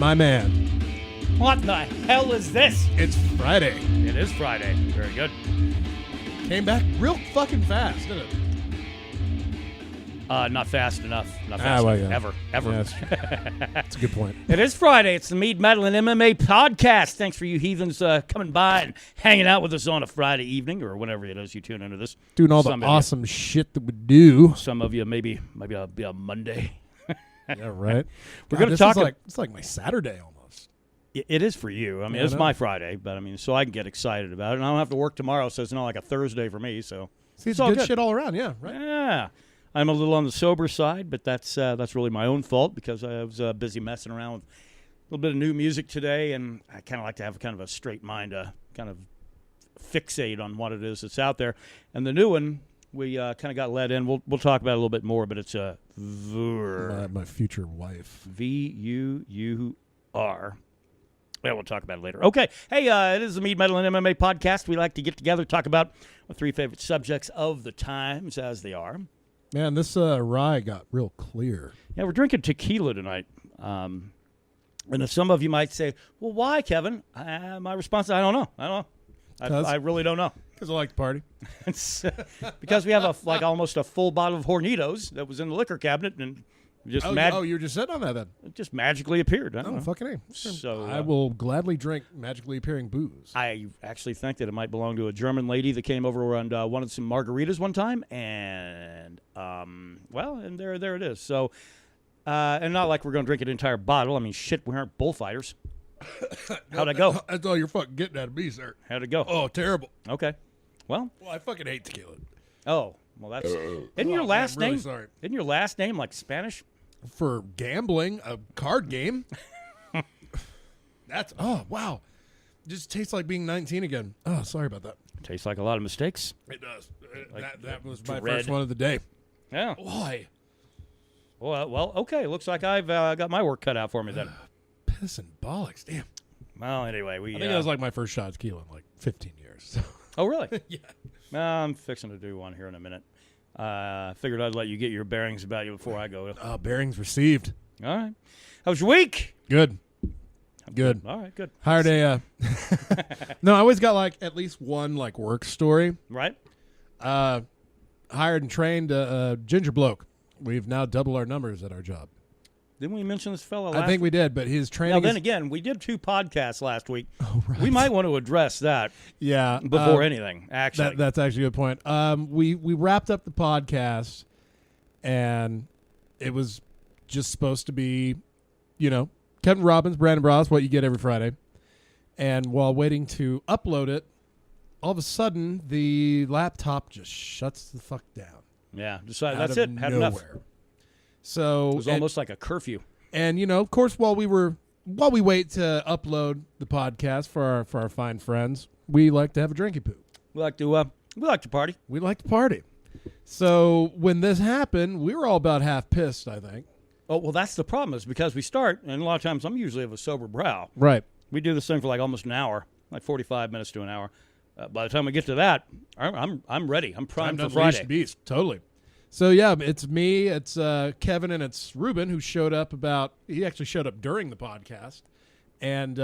my man. What the hell is this? It's Friday. It is Friday. Very good. Came back real fucking fast, didn't it? Not fast enough. Not fast well, enough. yeah. Ever. That's a good point. It is Friday. It's the Mead, Metal, and MMA podcast. Thanks for you heathens coming by and hanging out with us on a Friday evening or whenever it is you tune into this. Doing all the awesome shit that we do. Some of you maybe it'll be a Monday. Yeah, right. We're going to talk. It's like my Saturday almost. It is for you. I mean, it's my Friday, but I mean, so I can get excited about it. And I don't have to work tomorrow, so it's not like a Thursday for me. So see, it's all good shit all around. Yeah, right. Yeah. I'm a little on the sober side, but that's really my own fault because I was busy messing around with a little bit of new music today, and I kind of like to have kind of a straight mind to kind of fixate on what it is that's out there. And the new one, we kind of got let in. We'll talk about it a little bit more, but it's a VUUR. My future wife. VUUR. Yeah, we'll talk about it later. Okay. Hey, it is the Mead, Metal, and MMA podcast. We like to get together, talk about our three favorite subjects of the times as they are. Man, this rye got real clear. Yeah, we're drinking tequila tonight. And if some of you might say, well, why, Kevin? My response is, I don't know. I really don't know. Because I like to party. It's, because we have almost a full bottle of Hornitos that was in the liquor cabinet and just you were just sitting on that then? It just magically appeared. I don't know. Fucking A. So I will gladly drink magically appearing booze. I actually think that it might belong to a German lady that came over and wanted some margaritas one time, and and there it is. So, and not like we're going to drink an entire bottle. I mean, shit, we aren't bullfighters. How'd it go? That's all you're fucking getting out of me, sir. How'd it go? Oh, terrible. Okay. Well, I fucking hate tequila. Oh, well, that's isn't your last man, I'm name? really sorry. Isn't your last name like Spanish? For gambling, a card game. That's wow. Just tastes like being 19 again. Oh, sorry about that. Tastes like a lot of mistakes. It does. Like that was my dread. first one of the day. Yeah. Why? Well, okay. Looks like I've got my work cut out for me then. Piss and bollocks. Damn. Well, anyway, I think that was like my first shot of tequila in like 15 years. So. Oh, really? Yeah. I'm fixing to do one here in a minute. Figured I'd let you get your bearings about you before I go. Bearings received. All right. How was your week? Good. All right, good. Hired a... no, I always got like at least one like work story. Right. Hired and trained a ginger bloke. We've now doubled our numbers at our job. Didn't we mention this fellow last I think we did, but his training Now, then again, we did 2 podcasts last week. Oh, right. We might want to address that before anything, actually. That's actually a good point. We wrapped up the podcast, and it was just supposed to be, Kevin Robbins, Brandon Barajas, what you get every Friday. And while waiting to upload it, all of a sudden, the laptop just shuts the fuck down. Yeah, decided that's it. Had enough. So it was almost like a curfew. And of course, while we wait to upload the podcast for our fine friends, we like to have a drinky poo. We like to party. We like to party. So when this happened, we were all about half pissed, I think. Oh, well, that's the problem is because we start, and a lot of times I'm usually of a sober brow. Right. We do this thing for like almost an hour, like 45 minutes to an hour. By the time we get to that, I'm ready. I'm primed for Friday. Beast. Totally. So, yeah, it's me, it's Kevin, and it's Ruben, who showed up he actually showed up during the podcast and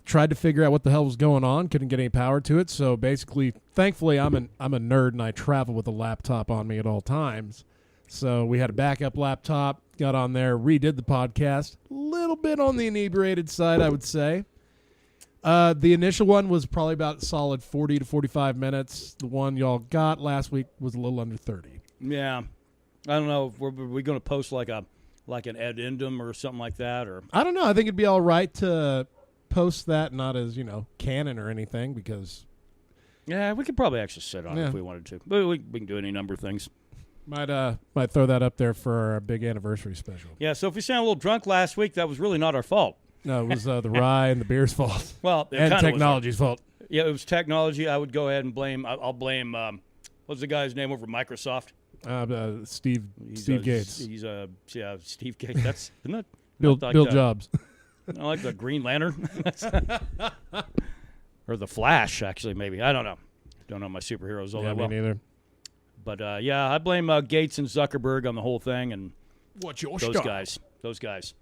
tried to figure out what the hell was going on, couldn't get any power to it. So, basically, thankfully, I'm a nerd, and I travel with a laptop on me at all times. So, we had a backup laptop, got on there, redid the podcast, a little bit on the inebriated side, I would say. The initial one was probably about solid 40 to 45 minutes. The one y'all got last week was a little under 30. Yeah. I don't know. Were we going to post like an addendum or something like that? Or I don't know. I think it'd be all right to post that not as, canon or anything because... Yeah, we could probably actually sit on it if we wanted to. But we can do any number of things. Might throw that up there for our big anniversary special. Yeah, so if we sound a little drunk last week, that was really not our fault. No, it was the rye and the beer's fault. Well, and technology's fault. Yeah, it was technology. I would go ahead and blame. I'll blame. What's the guy's name over Microsoft? Steve Gates. He's Steve Gates. That's isn't that Bill Jobs. I like the Green Lantern, or the Flash. Actually, maybe I don't know. Don't know my superheroes all that well. Me neither. But I blame Gates and Zuckerberg on the whole thing, and what's your those guys.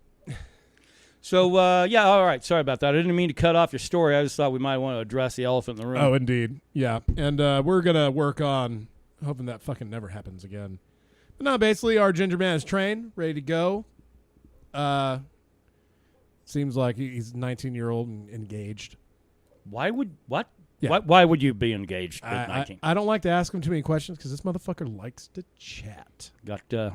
So, yeah, all right. Sorry about that. I didn't mean to cut off your story. I just thought we might want to address the elephant in the room. Oh, indeed. Yeah. And we're going to work on hoping that fucking never happens again. But no, basically, our ginger man is trained, ready to go. Seems like he's 19-year-old and engaged. Why would what? Yeah. Why would you be engaged at 19? I don't like to ask him too many questions because this motherfucker likes to chat. Got a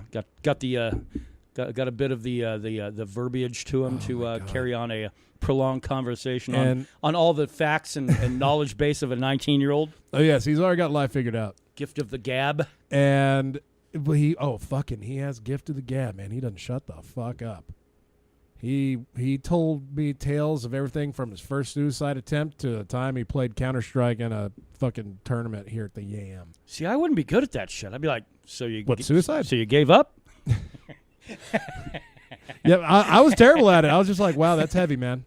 bit of the verbiage to him to carry on a prolonged conversation on all the facts and knowledge base of a 19-year-old. Oh yes, he's already got life figured out. Gift of the gab. And he has gift of the gab, man. He doesn't shut the fuck up. He told me tales of everything from his first suicide attempt to the time he played Counter-Strike in a fucking tournament here at the Yam. See, I wouldn't be good at that shit. I'd be like, suicide? So you gave up? Yeah, I was terrible at it. I was just like, wow, that's heavy, man.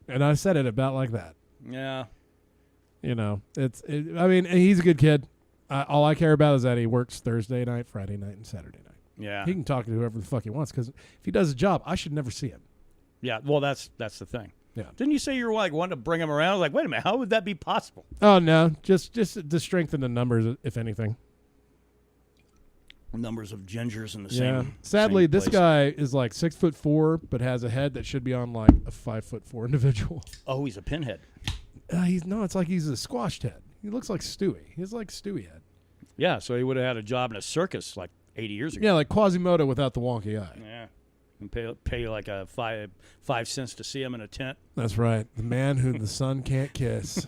And I said it about like that. Yeah. You know, I mean, he's a good kid. All I care about is that he works Thursday night, Friday night, and Saturday night. Yeah. He can talk to whoever the fuck he wants because if he does a job, I should never see him. Yeah, well, that's the thing. Yeah. Didn't you say you were like wanting to bring him around? I was like, wait a minute, how would that be possible? Oh, no, just to strengthen the numbers, if anything. Numbers of gingers in the yeah. same Sadly, same this place. guy is like 6'4", but has a head that should be on like a 5'4" individual. Oh, he's a pinhead. It's like he's a squashed head. He looks like Stewie. He's like Stewie head. Yeah, so he would have had a job in a circus like 80 years ago. Yeah, like Quasimodo without the wonky eye. Yeah. And pay like a 5 cents to see him in a tent. That's right. The man who the sun can't kiss.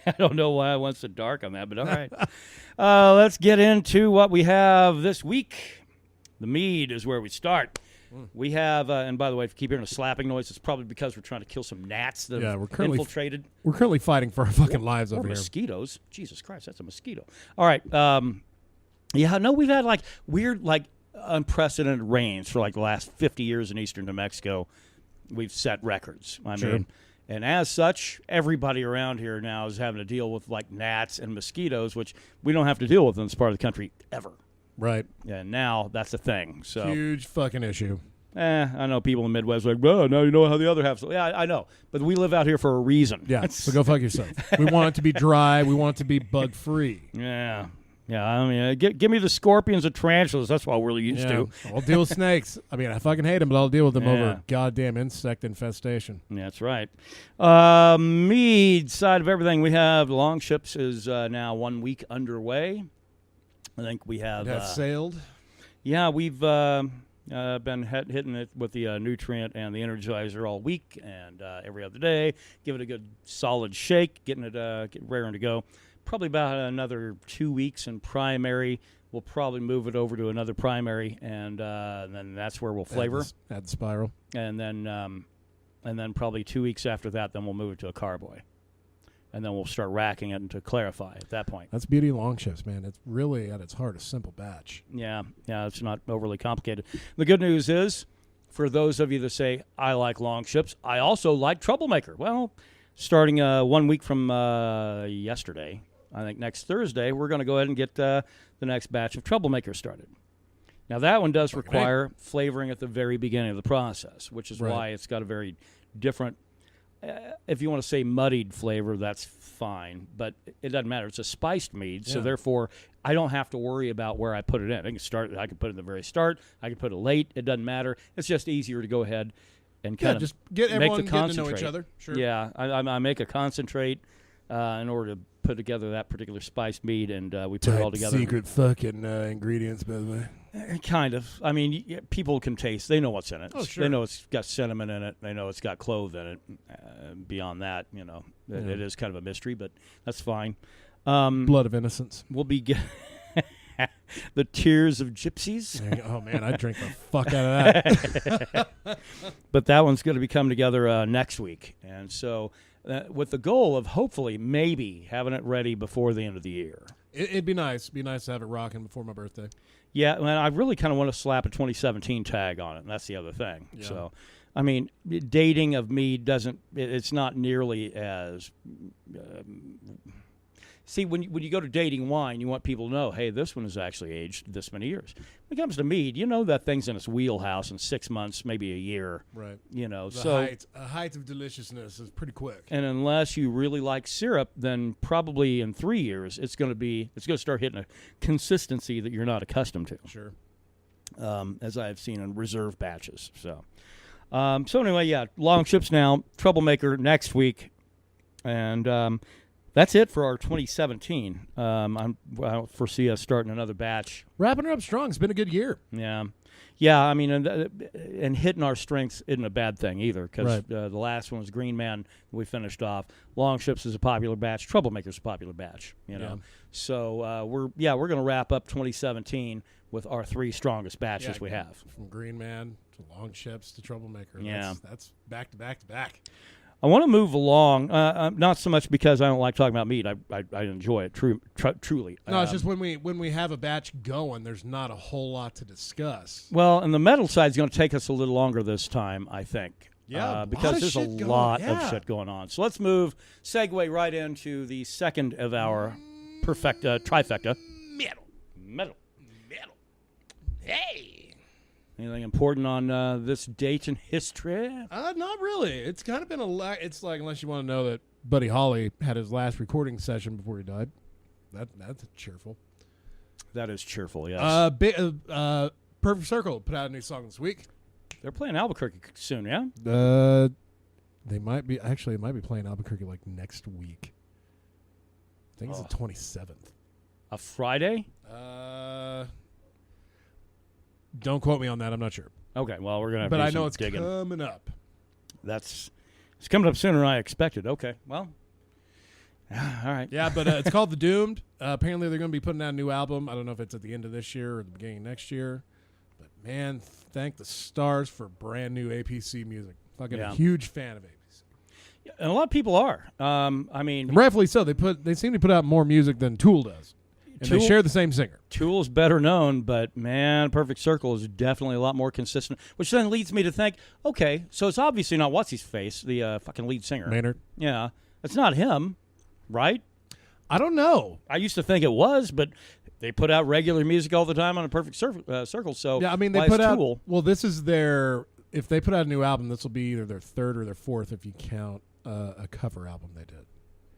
I don't know why I went so dark on that, but all right. Let's get into what we have this week. The Mead is where we start. We have, and by the way, if you keep hearing a slapping noise, it's probably because we're trying to kill some gnats that have infiltrated. We're currently fighting for our fucking lives over here. Mosquitoes. Jesus Christ, that's a mosquito. All right. We've had like weird, like unprecedented rains for like the last 50 years in eastern New Mexico. We've set records. I mean, and as such, everybody around here now is having to deal with like gnats and mosquitoes, which we don't have to deal with in this part of the country ever. Right. And now that's a thing. So huge fucking issue. I know people in the Midwest are like, well, now you know how the other half. Yeah, I know. But we live out here for a reason. Yeah, so go fuck yourself. We want it to be dry. We want it to be bug-free. Yeah. Yeah, I mean, give me the scorpions and tarantulas. That's what we're used to. I'll deal with snakes. I mean, I fucking hate them, but I'll deal with them over goddamn insect infestation. Yeah, that's right. Mead side of everything, we have Longships is now 1 week underway. I think we have... It has sailed? Yeah, we've been hitting it with the nutrient and the energizer all week and every other day. Give it a good solid shake, getting it raring to go. Probably about another 2 weeks in primary. We'll probably move it over to another primary, and then that's where we'll flavor. Add the spiral. And then probably 2 weeks after that, then we'll move it to a carboy. And then we'll start racking it to clarify at that point. That's beauty of long shifts, man. It's really, at its heart, a simple batch. Yeah, it's not overly complicated. The good news is, for those of you that say, I like long ships, I also like Troublemaker. Well, starting 1 week from yesterday, I think next Thursday, we're going to go ahead and get the next batch of Troublemaker started. Now, that one does require flavoring at the very beginning of the process, which is why it's got a very different... if you want to say muddied flavor, that's fine, but it doesn't matter. It's a spiced mead, so therefore I don't have to worry about where I put it in. I can put it in the very start. I can put it late. It doesn't matter. It's just easier to go ahead and kind of just get everyone make the getting to know each other. Sure. Yeah, I make a concentrate in order to put together that particular spiced mead, and we put it all together. Secret fucking ingredients, by the way. Kind of. I mean, people can taste. They know what's in it. Oh, sure. They know it's got cinnamon in it. They know it's got clove in it. Beyond that, it is kind of a mystery, but that's fine. Blood of innocence. We'll be the tears of gypsies. Oh, man, I'd drink the fuck out of that. But that one's going to be coming together next week. And so with the goal of hopefully maybe having it ready before the end of the year. It'd be nice. It'd be nice to have it rocking before my birthday. Yeah, and I really kind of want to slap a 2017 tag on it, and that's the other thing. Yeah. So, I mean, dating of Mead it's not nearly as, See, when you go to dating wine, you want people to know, hey, this one is actually aged this many years. When it comes to mead, you know that thing's in its wheelhouse in 6 months, maybe a year. Right. You know, The height of deliciousness is pretty quick. And unless you really like syrup, then probably in 3 years it's going to start hitting a consistency that you're not accustomed to. Sure. As I've seen in reserve batches. So anyway, yeah, long ships now. Troublemaker next week, and that's it for our 2017. I foresee us starting another batch. Wrapping her up strong. It's been a good year. Yeah. I mean, and hitting our strengths isn't a bad thing either, because Right. The last one was Green Man. We finished off. Long Ships is a popular batch. Troublemaker's a popular batch. You know, so we're going to wrap up 2017 with our 3 strongest batches we have. From Green Man to Long Ships to Troublemaker. Yeah, that's back to back to back. I want to move along, not so much because I don't like talking about meat. I enjoy it truly. No, it's just when we have a batch going, there's not a whole lot to discuss. Well, and the metal side is going to take us a little longer this time, I think. Yeah, because there's a lot of shit going on. So let's segue right into the second of our trifecta. Metal. Hey. Anything important on this date in history? Not really. It's kind of been it's like, unless you want to know that Buddy Holly had his last recording session before he died. That's cheerful. That is cheerful, yes. Perfect Circle put out a new song this week. They're playing Albuquerque soon, yeah? They might be playing Albuquerque like next week. I think it's the 27th. A Friday? Don't quote me on that. I'm not sure. Okay, well, we're going to have to do I know some it's digging. Coming up. It's coming up sooner than I expected. Okay, well, all right. Yeah, but it's called The Doomed. Apparently, they're going to be putting out a new album. I don't know if it's at the end of this year or the beginning of next year. But, man, thank the stars for brand new APC music. Fucking a huge fan of APC. Yeah, and a lot of people are. I mean, and rightfully so. They seem to put out more music than Tool does. And they share the same singer. Tool's better known, but, man, Perfect Circle is definitely a lot more consistent, which then leads me to think, okay, so it's obviously not What's-His-Face, the fucking lead singer. Maynard. Yeah. It's not him, right? I don't know. I used to think it was, but they put out regular music all the time on a Perfect Circle, so yeah, I mean, they put out Tool? Well, this is if they put out a new album, this will be either their third or their fourth if you count a cover album they did.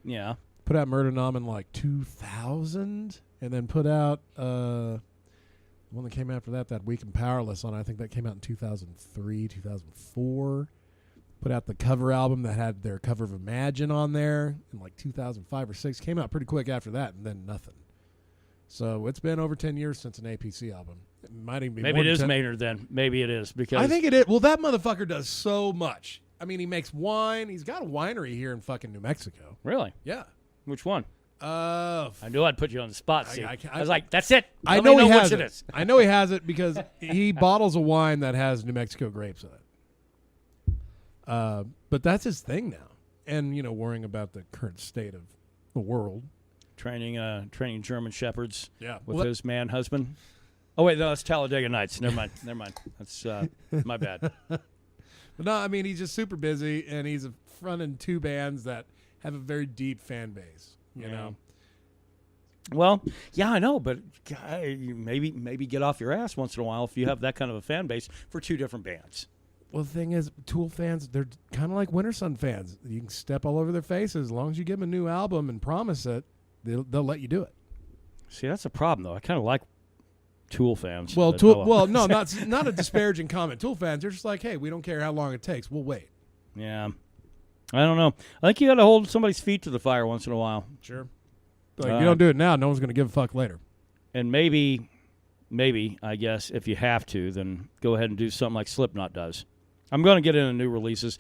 Yeah. Put out Murder Numb in like 2000, and then put out one that came after that Weak and Powerless on. I think that came out in 2003, 2004. Put out the cover album that had their cover of Imagine on there in like 2005 or 6. Came out pretty quick after that, and then nothing. So it's been over 10 years since an APC album. It might even be maybe more it than is 10. Maynard then. Maybe it is because I think it is. Well, that motherfucker does so much. I mean, he makes wine. He's got a winery here in fucking New Mexico. Really? Yeah. Which one? I knew I'd put you on the spot. See, I was like, "That's it." I know he has which it. it is. I know he has it because he bottles a wine that has New Mexico grapes in it. But that's his thing now, and worrying about the current state of the world. Training German shepherds. Yeah. With his man husband. Oh wait, no, that's Talladega Nights. Never mind. That's my bad. But no, I mean he's just super busy, and he's fronting 2 bands that have a very deep fan base. You know. Well, yeah, I know, but maybe get off your ass once in a while if you have that kind of a fan base for 2 different bands. Well, the thing is, Tool fans, they're kind of like Winter Sun fans. You can step all over their faces as long as you give them a new album and promise it. They'll let you do it. See, that's a problem, though. I kind of like Tool fans. Well, no, not a disparaging comment. Tool fans, they're just like, hey, we don't care how long it takes. We'll wait. Yeah. I don't know. I think you got to hold somebody's feet to the fire once in a while. Sure. Like, you don't do it now, no one's going to give a fuck later. And maybe, I guess, if you have to, then go ahead and do something like Slipknot does. I'm going to get into new releases.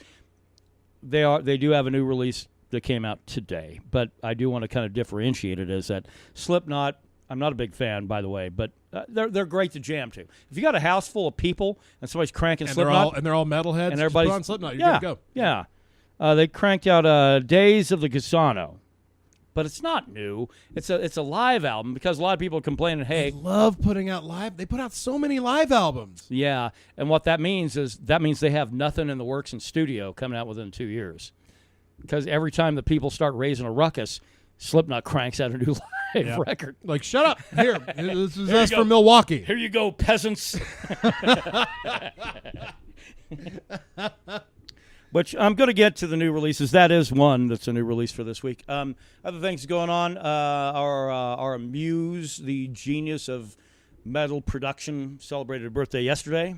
They do have a new release that came out today, but I do want to kind of differentiate it as that Slipknot, I'm not a big fan, by the way, but they're great to jam to. If you got a house full of people and somebody's cranking Slipknot, they're all metalheads, and everybody's on Slipknot, you're good to go. Yeah. They cranked out Days of the Gusano. But it's not new. It's a live album because a lot of people are complaining, hey. They love putting out live. They put out so many live albums. Yeah, and what that means is they have nothing in the works in studio coming out within 2 years. Because every time the people start raising a ruckus, Slipknot cranks out a new live record. Like, shut up. Here, this is Here us you go. from Milwaukee. Here you go, peasants. Which I'm going to get to the new releases. That is one that's a new release for this week. Other things going on, our Muse, the genius of metal production, celebrated a birthday yesterday.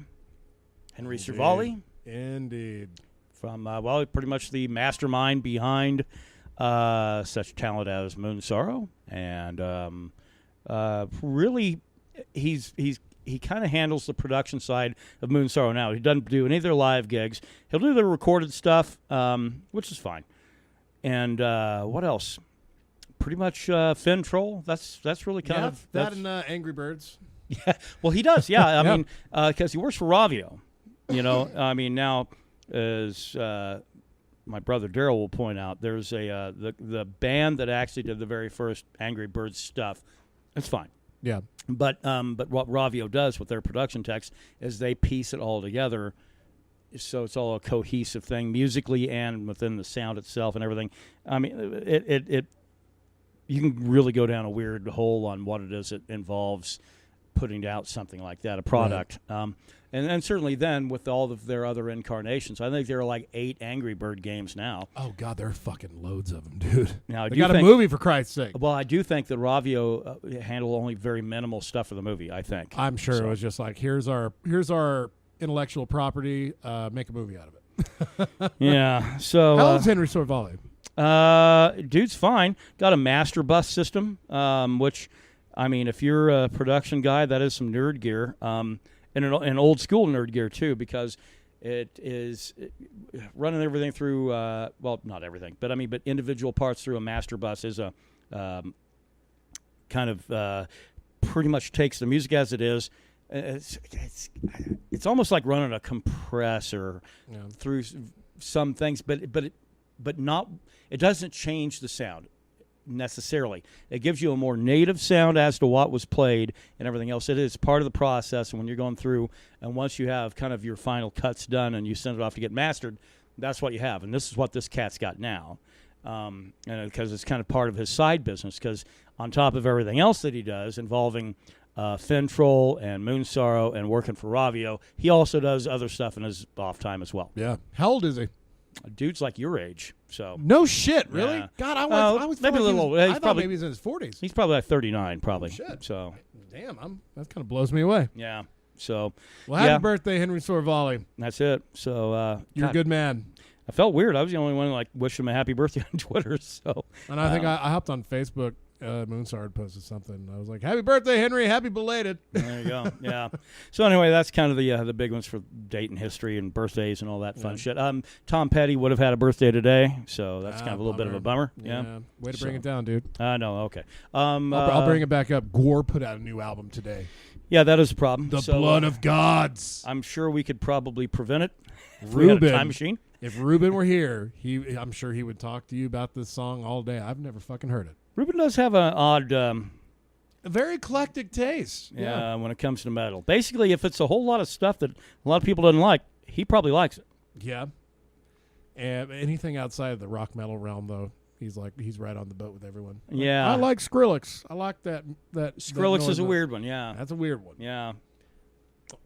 Henry Cerrone. Indeed. From, pretty much the mastermind behind such talent as Moon Sorrow. And really, he kind of handles the production side of Moon Sorrow now. He doesn't do any of their live gigs. He'll do their recorded stuff, which is fine. And what else? Pretty much Finn Troll. That's really kind of that and Angry Birds. Yeah. Well, he does. Yeah. I mean, because he works for Ravio. You know, I mean, now as my brother Daryl will point out, there's the band that actually did the very first Angry Birds stuff. It's fine. Yeah. But what Ravio does with their production techs is they piece it all together, so it's all a cohesive thing musically and within the sound itself and everything. I mean, it you can really go down a weird hole on what it is it involves putting out something like that, a product. Right. And certainly then with all of their other incarnations, I think there are like 8 Angry Bird games now. Oh, God, there are fucking loads of them, dude. Now, they got a movie, for Christ's sake. Well, I do think that Ravio handled only very minimal stuff for the movie, I think. I'm sure it was just like, here's our intellectual property, make a movie out of it. Yeah. So how old's Henry Cerrone? Dude's fine. Got a master bus system, which, I mean, if you're a production guy, that is some nerd gear. And an old school nerd gear too, because it is running everything through. Well, not everything, but individual parts through a master bus is a kind of pretty much takes the music as it is. It's almost like running a compressor through some things, but not. It doesn't change the sound necessarily. It gives you a more native sound as to what was played and everything else. It is part of the process, and when you're going through, and once you have kind of your final cuts done and you send it off to get mastered, that's what you have. And this is what this cat's got now, and because it's kind of part of his side business, because on top of everything else that he does involving Finn Troll and Moon Sorrow and working for Ravio, he also does other stuff in his off time as well. Yeah. How old is he? Dude's like your age, so no shit, really? Yeah. God, I was maybe a little older. I thought maybe he's in his 40s. He's probably like 39, probably. Oh, shit. So, damn, that kind of blows me away. Yeah. So, well, happy birthday, Henry Cerrone. That's it. So, you're a good man. I felt weird. I was the only one like wishing him a happy birthday on Twitter. So, and I think I hopped on Facebook. Moonsard posted something. I was like, "Happy birthday, Henry! Happy belated." There you go. Yeah. So anyway, that's kind of the big ones for date and history and birthdays and all that fun shit. Tom Petty would have had a birthday today, so that's kind of a little bit of a bummer. Yeah. Way to bring it down, dude. No. Okay. I'll bring it back up. Gore put out a new album today. Yeah, that is a problem. The Blood of Gods. I'm sure we could probably prevent it. If Ruben, we had a time machine. If Ruben were here, I'm sure he would talk to you about this song all day. I've never fucking heard it. Ruben does have an odd... a very eclectic taste. Yeah, when it comes to metal. Basically, if it's a whole lot of stuff that a lot of people don't like, he probably likes it. Yeah. And anything outside of the rock metal realm, though, he's right on the boat with everyone. Yeah. I like Skrillex. I like that Skrillex is a weird one, yeah. That's a weird one. Yeah.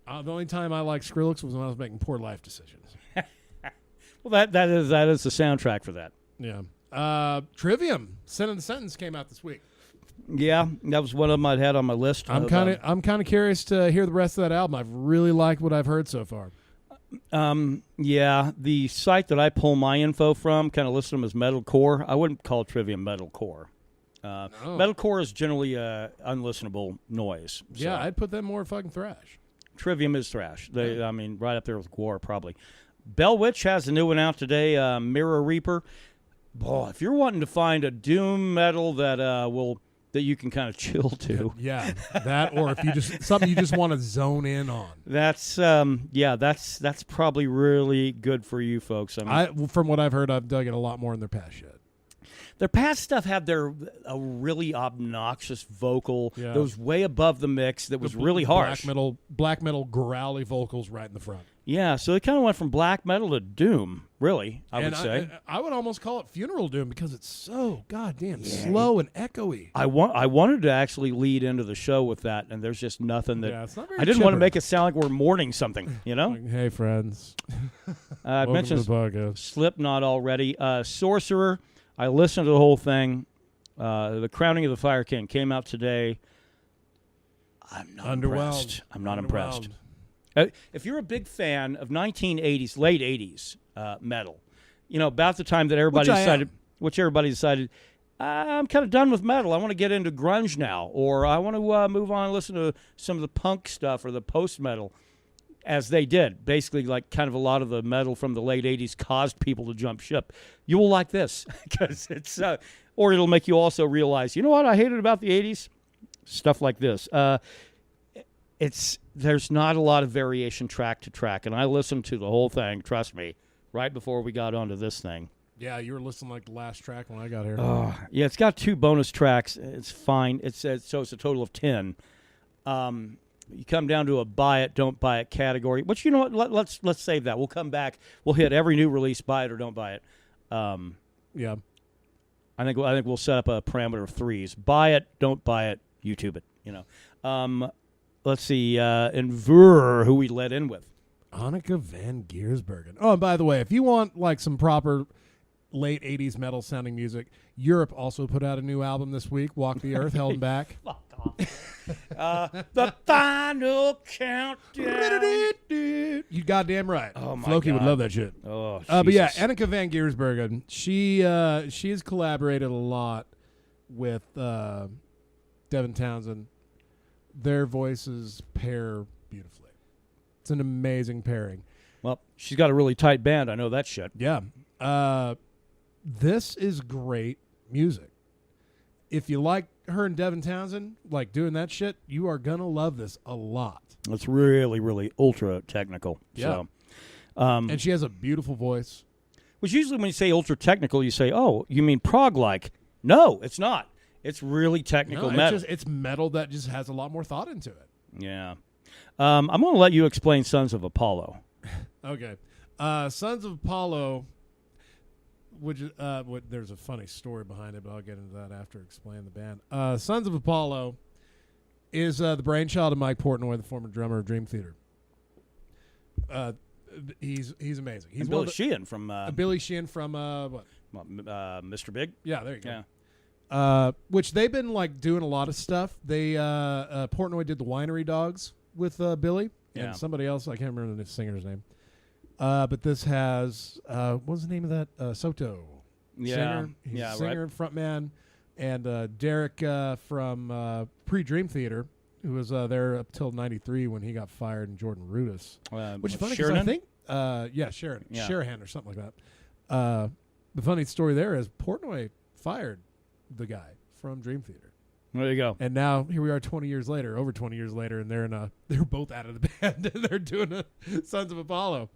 The only time I liked Skrillex was when I was making poor life decisions. Well, that is the soundtrack for that. Yeah. Trivium, Sin and the Sentence came out this week. Yeah, that was one of them I'd had on my list. I'm kind of curious to hear the rest of that album. I've really liked what I've heard so far. Yeah, the site that I pull my info from kind of lists them as metalcore. I wouldn't call Trivium metalcore. No. Metalcore is generally unlistenable noise. So. Yeah, I'd put them more fucking thrash. Trivium is thrash. I mean, right up there with Gore, probably. Bell Witch has a new one out today, Mirror Reaper. Boy, if you're wanting to find a doom metal that that you can kind of chill to, yeah, that, or if you just something you just want to zone in on, that's probably really good for you folks. I mean, from what I've heard, I've dug it a lot more in their past shit. Their past stuff had a really obnoxious vocal Yeah. that was way above the mix, that was really harsh. Black metal growly vocals right in the front. Yeah, so it kind of went from black metal to doom, really, I would say. I would almost call it funeral doom because it's so goddamn slow and echoey. I wanted to actually lead into the show with that, and there's just nothing that... Yeah, it's not very I didn't want to chipper. make it sound like we're mourning something, you know? Like, hey, friends. I Welcome mentioned to the podcast. Slipknot already. Sorcerer, I listened to the whole thing. The Crowning of the Fire King came out today. I'm not impressed. I'm not impressed. If you're a big fan of 1980s, late 80s metal, about the time that everybody decided, I'm kind of done with metal. I want to get into grunge now, or I want to move on and listen to some of the punk stuff or the post-metal, as they did. Basically, like kind of a lot of the metal from the late 80s caused people to jump ship. You will like this, because it's, or it'll make you also realize, you know what I hated about the 80s? Stuff like this. There's not a lot of variation track to track, and I listened to the whole thing, trust me, right before we got onto this thing. Yeah, you were listening like the last track when I got here. Yeah, it's got 2 bonus tracks. It's fine. So it's a total of 10. You come down to a buy it, don't buy it category. Which, you know what? Let's save that. We'll come back. We'll hit every new release, buy it or don't buy it. Yeah, I think we'll set up a parameter of 3s. Buy it, don't buy it, YouTube it. Let's see. In VUUR, who we let in with. Anneke van Giersbergen. Oh, and by the way, if you want like some proper late 80s metal sounding music, Europe also put out a new album this week, Walk the Earth, Held Back. Fuck off. The final countdown. You goddamn right. Oh, my Floki God. would love that shit. Oh, But yeah, Jesus. Anneke van Giersbergen, she has collaborated a lot with Devin Townsend. Their voices pair beautifully. It's an amazing pairing. Well, she's got a really tight band. I know that shit. Yeah. This is great music. If you like her and Devin Townsend, like doing that shit, you are going to love this a lot. It's really, really ultra technical. Yeah. So, And she has a beautiful voice. which usually when you say ultra technical, you say, oh, you mean prog-like. No, it's not. It's really technical metal. It's metal that just has a lot more thought into it. Yeah. I'm going to let you explain Sons of Apollo. Okay. Sons of Apollo, which there's a funny story behind it, but I'll get into that after explaining the band. Sons of Apollo is the brainchild of Mike Portnoy, the former drummer of Dream Theater. He's amazing. He's And Billy Sheehan from... Billy Sheehan from what? Mr. Big? Yeah, there you go. Yeah. Which they've been like doing a lot of stuff. They Portnoy did the Winery Dogs with Billy and somebody else. I can't remember the singer's name. But this has what's the name of that? Soto. Yeah. Singer. He's a singer and frontman. And Derek from pre-Dream Theater, who was there up till '93 when he got fired, and Jordan Rudess. Which is funny because I think Sherahan or something like that. The funny story there is Portnoy fired the guy from Dream Theater. There you go. And now here we are 20 years later, over 20 years later, and they're both out of the band and they're doing a Sons of Apollo.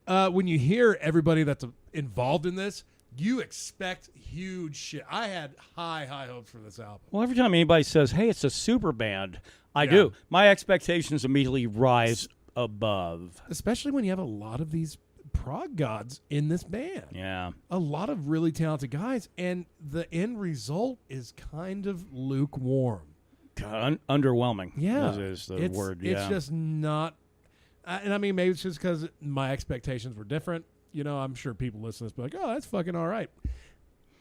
When you hear everybody that's involved in this, you expect huge shit. I had high hopes for this album. Well, every time anybody says, hey, it's a super band, I do. My expectations immediately rise above. Especially when you have a lot of these prog gods in this band. Yeah. A lot of really talented guys, and the end result is kind of lukewarm. God, underwhelming. Yeah. Is the word. Yeah. It's just not. And I mean, maybe it's just because my expectations were different. You know, I'm sure people listen to this be like, oh, that's fucking all right.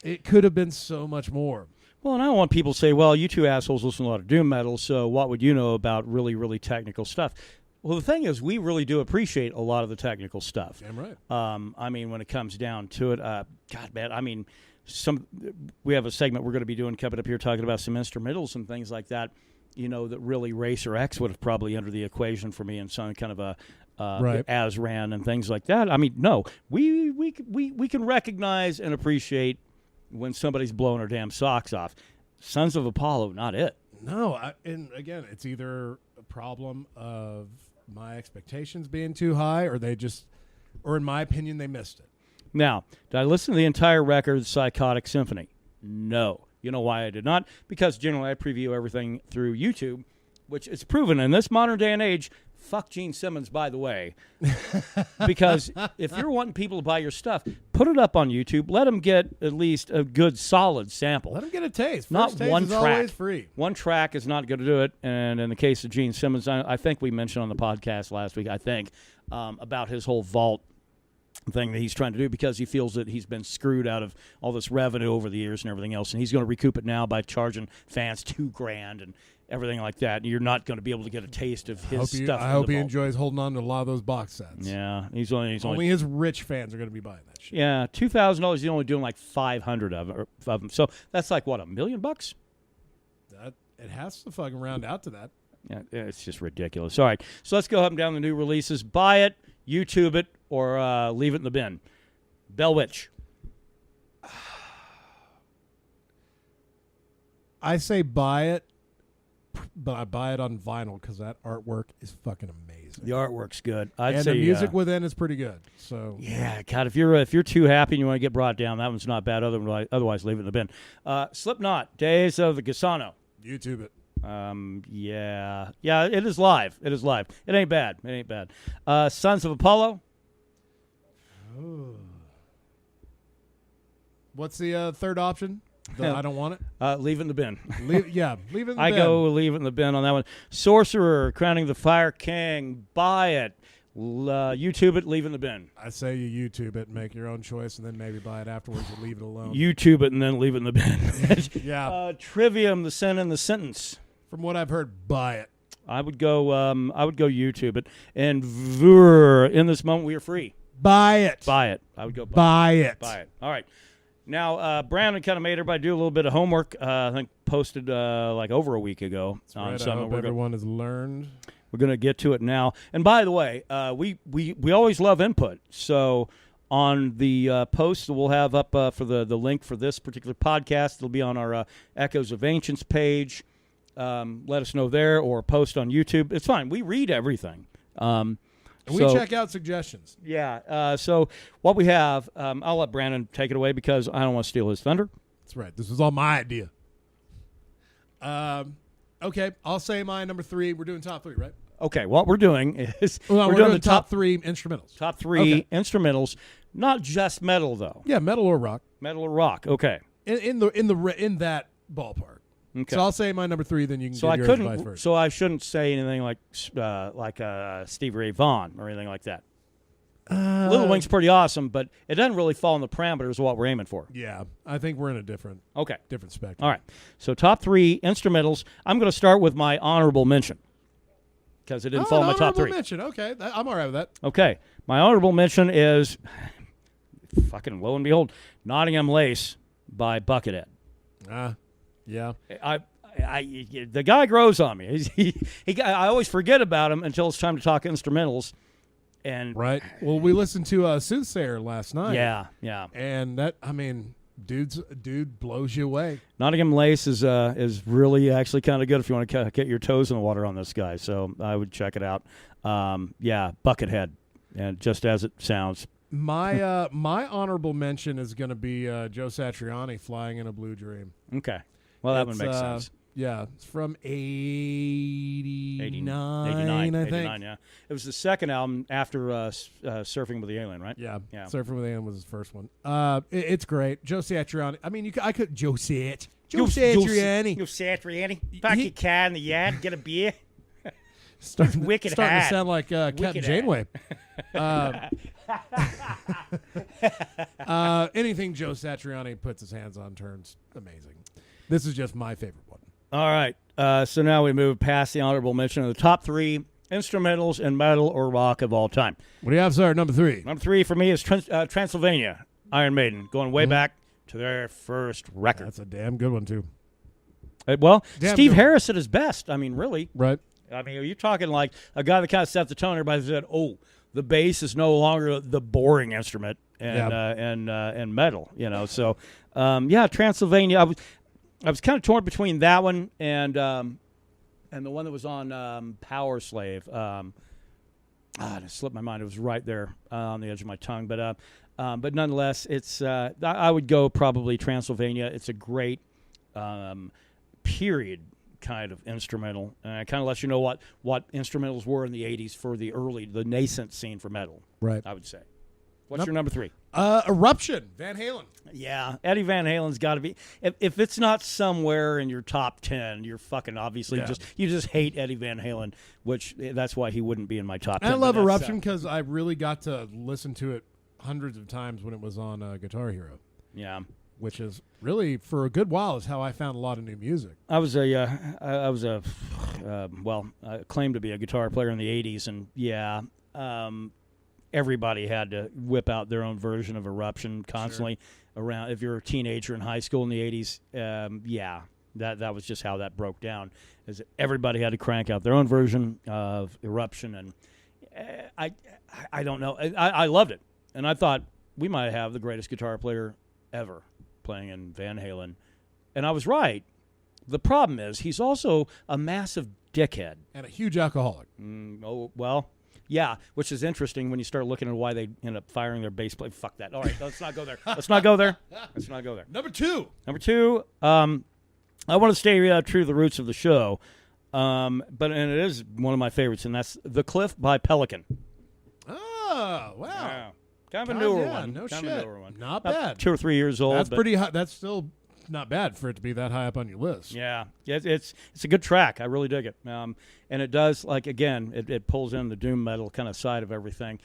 It could have been so much more. Well, and I don't want people to say, well, you two assholes listen to a lot of doom metal, so what would you know about really, really technical stuff? Well, the thing is, we really do appreciate a lot of the technical stuff. Damn right. I mean, when it comes down to it, God, man, I mean, we have a segment we're going to be doing coming up here talking about some instrumentals and things like that, you know, that really Racer X would have probably entered the equation for me in some kind of a Azran and things like that. I mean, no, we can recognize and appreciate when somebody's blowing their damn socks off. Sons of Apollo, not it. No, and again, it's either a problem of my expectations being too high, or in my opinion, they missed it. Now, did I listen to the entire record, Psychotic Symphony? No. You know why I did not? Because generally I preview everything through YouTube, which is proven in this modern day and age. Fuck Gene Simmons, by the way. Because if you're wanting people to buy your stuff, put it up on YouTube. Let them get at least a good, solid sample. Let them get a taste. Not First taste one is track. always free. One track is not going to do it. And in the case of Gene Simmons, I think we mentioned on the podcast last week, about his whole vault thing that he's trying to do because he feels that he's been screwed out of all this revenue over the years and everything else, and he's going to recoup it now by charging fans $2,000 and everything like that. And you're not going to be able to get a taste of his stuff. I hope he enjoys holding on to a lot of those box sets. Yeah, he's only his rich fans are going to be buying that shit. Yeah, $2,000. He's only doing like 500 of them. So that's like what, $1 million? It has to fucking round out to that. Yeah, it's just ridiculous. All right, so let's go up and down the new releases. Buy it, YouTube it, or leave it in the bin. Bell Witch. I say buy it, but I buy it on vinyl because that artwork is fucking amazing. The artwork's good. And say the music within is pretty good. So yeah, God, if you're too happy and you want to get brought down, that one's not bad. Otherwise, leave it in the bin. Slipknot, Days of the Gusano. YouTube it. Yeah, it is live. It is live. It ain't bad. Sons of Apollo. What's the third option? I don't want it. Leave it in the bin. Leave it in the bin. I go leave it in the bin on that one. Sorcerer, Crowning the Fire King. Buy it. YouTube it. Leave it in the bin. I say you YouTube it, make your own choice, and then maybe buy it afterwards and leave it alone. YouTube it and then leave it in the bin. Yeah. Trivium, The Sin and the Sentence. From what I've heard, buy it. I would go YouTube it. And VUUR, In This Moment We Are Free. Buy it. Buy it. I would go buy it. Buy it. All right. Now, Brandon kind of made everybody do a little bit of homework. I think posted like over a week ago. That's right. I hope everyone has learned. We're going to get to it now. And by the way, we always love input. So on the post that we'll have up for the link for this particular podcast, it'll be on our Echoes of Ancients page. Let us know there or post on YouTube. It's fine. We read everything. We check out suggestions. Yeah. So what we have, I'll let Brandon take it away because I don't want to steal his thunder. That's right. This was all my idea. Okay. I'll say my number 3. We're doing top 3, right? Okay. What we're doing is we're doing the top 3 instrumentals. Top 3 instrumentals, not just metal though. Yeah, metal or rock. Metal or rock. Okay. In that ballpark. Okay. So I'll say my number 3, then you can give yours vice versa. So I shouldn't say anything like Stevie Ray Vaughan or anything like that. Little Wing's pretty awesome, but it doesn't really fall in the parameters of what we're aiming for. Yeah, I think we're in a different spectrum. All right. So top 3 instrumentals. I'm going to start with my honorable mention because it didn't fall in my top 3. Honorable mention. Okay, I'm all right with that. Okay. My honorable mention is, fucking lo and behold, Nottingham Lace by Buckethead. Yeah. The guy grows on me. I always forget about him until it's time to talk instrumentals. And right. Well, we listened to Soothsayer last night. Yeah. And that, dude blows you away. Nottingham Lace is really actually kind of good if you want to get your toes in the water on this guy. So I would check it out. Buckethead, and just as it sounds. My honorable mention is going to be Joe Satriani, Flying in a Blue Dream. Okay. Well, that one makes sense. Yeah, it's from 89, I think. 89, yeah. It was the second album after Surfing with the Alien, right? Yeah. Surfing with the Alien was his first one. It's great. Joe Satriani. Joe Satriani. Joe Satriani. Park your car in the yard, get a beer. Starting to sound like Captain Janeway. Anything Joe Satriani puts his hands on turns amazing. This is just my favorite one. All right. So now we move past the honorable mention of the top 3 instrumentals in metal or rock of all time. What do you have, sir? Number 3. Number 3 for me is Transylvania, Iron Maiden, going way back to their first record. That's a damn good one, too. Steve Harris at his best. Really. Right. Are you talking like a guy that kind of set the tone? Everybody said, "Oh, the bass is no longer the boring instrument," and metal. So Transylvania. I was kind of torn between that one and the one that was on Power Slave. It slipped my mind. It was right there on the edge of my tongue. But nonetheless, it's I would go probably Transylvania. It's a great period kind of instrumental. And it kind of lets you know what instrumentals were in the 80s for the nascent scene for metal. Right. I would say. What's your number 3? Eruption, Van Halen. Yeah, Eddie Van Halen's got to be. If it's not somewhere in your top 10, you're fucking obviously you just hate Eddie Van Halen, which that's why he wouldn't be in my top 10. I love Eruption because I really got to listen to it hundreds of times when it was on Guitar Hero. Yeah, which is really for a good while is how I found a lot of new music. I claimed to be a guitar player in the 80s, and everybody had to whip out their own version of Eruption constantly around. If you're a teenager in high school in the 80s, that was just how that broke down. Is that everybody had to crank out their own version of Eruption, and I don't know. I loved it, and I thought we might have the greatest guitar player ever playing in Van Halen, and I was right. The problem is he's also a massive dickhead and a huge alcoholic. Yeah, which is interesting when you start looking at why they end up firing their bass player. Fuck that. All right, let's not go there. Let's not go there. Number two. I want to stay true to the roots of the show, and it is one of my favorites, and that's The Cliff by Pelican. Oh, wow. Yeah. Kind of a newer one. No kind shit. Of a newer one. Not bad. 2 or 3 years old. That's pretty high. That's still not bad for it to be that high up on your list. Yeah, it's a good track. I really dig it. And it does, like, again, it pulls in the doom metal kind of side of everything.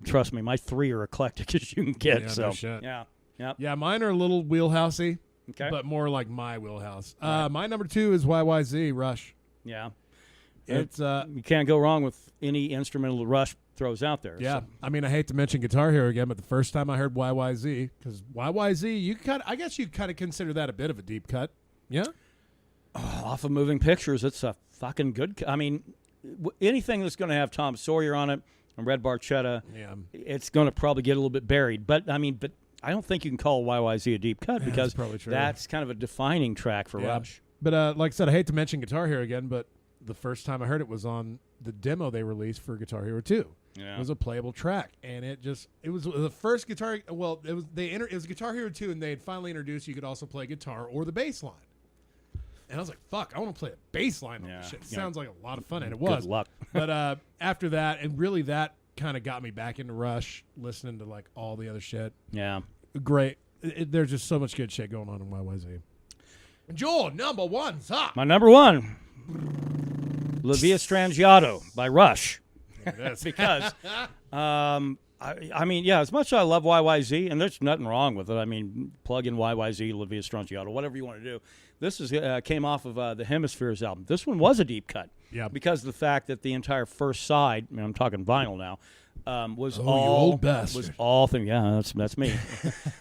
Trust me, my 3 are eclectic as you can get. Yeah, so no shit. Yeah, mine are a little wheelhousey, okay, but more like my wheelhouse. Right. My number 2 is YYZ Rush. Yeah, it's you can't go wrong with any instrumental Rush throws out there. Yeah, so. I mean, I hate to mention Guitar Hero again, but the first time I heard YYZ, because YYZ, I guess you kind of consider that a bit of a deep cut. Yeah. Off of Moving Pictures, it's a fucking good. I mean, anything that's going to have Tom Sawyer on it and Red Barchetta, it's going to probably get a little bit buried. But I don't think you can call YYZ a deep cut because that's kind of a defining track for Rush. But like I said, I hate to mention Guitar Hero again, but the first time I heard it was on the demo they released for Guitar Hero 2. Yeah. It was a playable track, and it was the first guitar. Well, it was Guitar Hero 2, and they had finally introduced you could also play guitar or the bass line. And I was like, "Fuck, I want to play a bass line on this shit." It sounds like a lot of fun, and it was. Good luck. But after that, and really that kind of got me back into Rush, listening to like all the other shit. Yeah, great. There's just so much good shit going on in YYZ. Joel, number 1, stop. My number 1, La Via Strangiato by Rush. Because, as much as I love YYZ, and there's nothing wrong with it. I mean, plug in YYZ, La Via Strangiato, whatever you want to do. This came off of the Hemispheres album. This one was a deep cut. Yeah. Because of the fact that the entire first side, I'm talking vinyl now, was you old bastard. Was all themed. Yeah, that's me.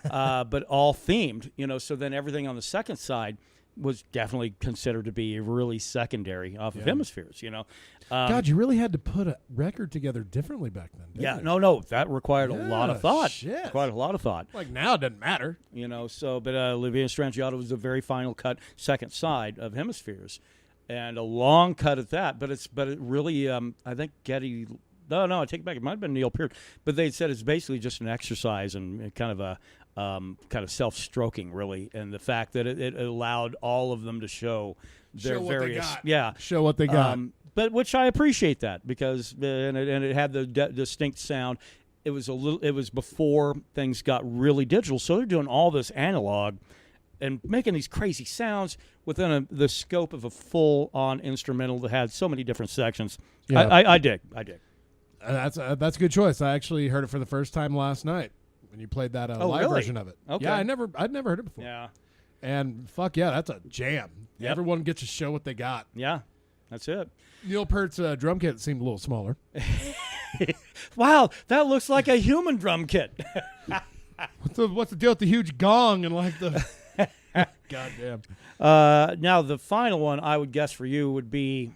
But all themed, so then everything on the second side was definitely considered to be really secondary off of Hemispheres, God, you really had to put a record together differently back then, didn't you? No, that required a lot of thought. Shit. Required a lot of thought. Like now it doesn't matter. But La Via Strangiato was the very final cut, second side of Hemispheres. And a long cut at that, but it really, I think Getty... No, I take it back. It might have been Neil Peart. But they said it's basically just an exercise and kind of a... kind of self-stroking, really, and the fact that it allowed all of them to show their various, show what they got. But which I appreciate that because and it had the distinct sound. It was before things got really digital, so they're doing all this analog and making these crazy sounds within the scope of a full-on instrumental that had so many different sections. Yeah. I dig. That's a good choice. I actually heard it for the first time last night. When you played that live version of it. Okay. Yeah, I'd never heard it before. Yeah. And fuck yeah, that's a jam. Yep. Everyone gets to show what they got. Yeah, that's it. Neil Peart's drum kit seemed a little smaller. Wow, that looks like a human drum kit. What's the deal with the huge gong and like the... Goddamn. Now, the final one I would guess for you would be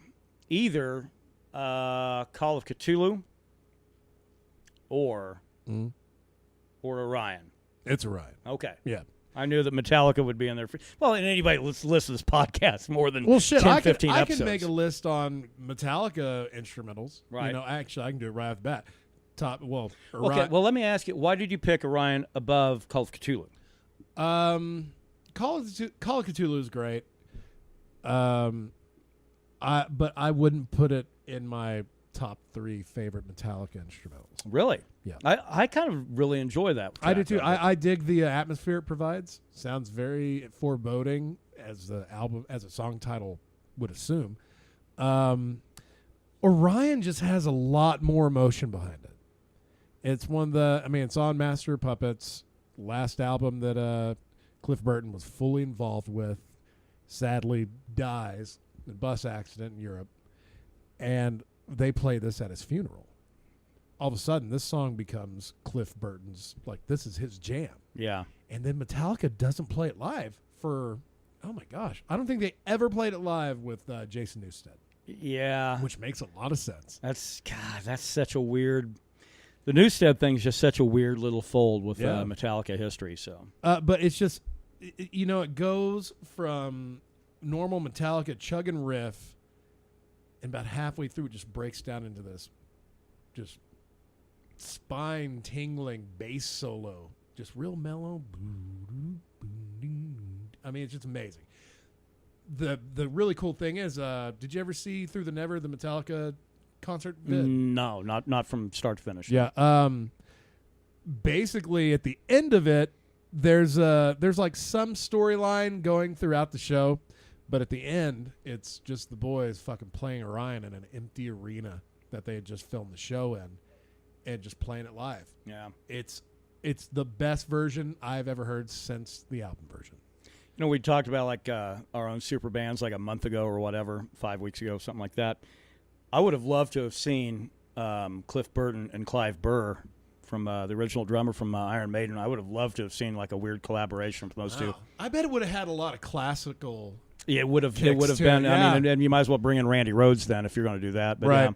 either Call of Cthulhu or... Or Orion. It's Orion. Okay. Yeah. I knew that Metallica would be in there. Well, and anybody listen to this podcast more than Well, shit, 10, 15 I episodes. can make a list on Metallica instrumentals. Right. You know, actually, I can do it right off the bat. Okay, Orion, well, let me ask you, why did you pick Orion above Call of Cthulhu? Call of Cthulhu is great. But I wouldn't put it in my top 3 favorite Metallica instrumentals. Really? Yeah. I kind of really enjoy that. I do too. track. I dig the atmosphere it provides. Sounds very foreboding, as the album, as a song title would assume. Orion just has a lot more emotion behind it. It's it's on Master of Puppets, last album that Cliff Burton was fully involved with. Sadly dies in a bus accident in Europe, and they play this at his funeral. All of a sudden, this song becomes Cliff Burton's, this is his jam. Yeah. And then Metallica doesn't play it live for, oh my gosh, I don't think they ever played it live with Jason Newsted. Yeah. Which makes a lot of sense. That's such a weird. The Newsted thing's just such a weird little fold with Metallica history. So, but it's just, it goes from normal Metallica chug and riff, and about halfway through, it just breaks down into this, just spine tingling bass solo, just real mellow. I mean, it's just amazing. The really cool thing is, did you ever see Through the Never, the Metallica concert vid? No, not from start to finish. Yeah. Basically, at the end of it, there's some storyline going throughout the show, but at the end, it's just the boys fucking playing Orion in an empty arena that they had just filmed the show in, and just playing it live. Yeah. It's the best version I've ever heard since the album version. We talked about our own super bands a month ago or whatever, 5 weeks ago, something like that. I would have loved to have seen Cliff Burton and Clive Burr from the original drummer from Iron Maiden. I would have loved to have seen a weird collaboration from those two. I bet it would have had a lot of classical. Yeah, it would have been. Yeah. I mean, and you might as well bring in Randy Rhoads then if you're going to do that. But right.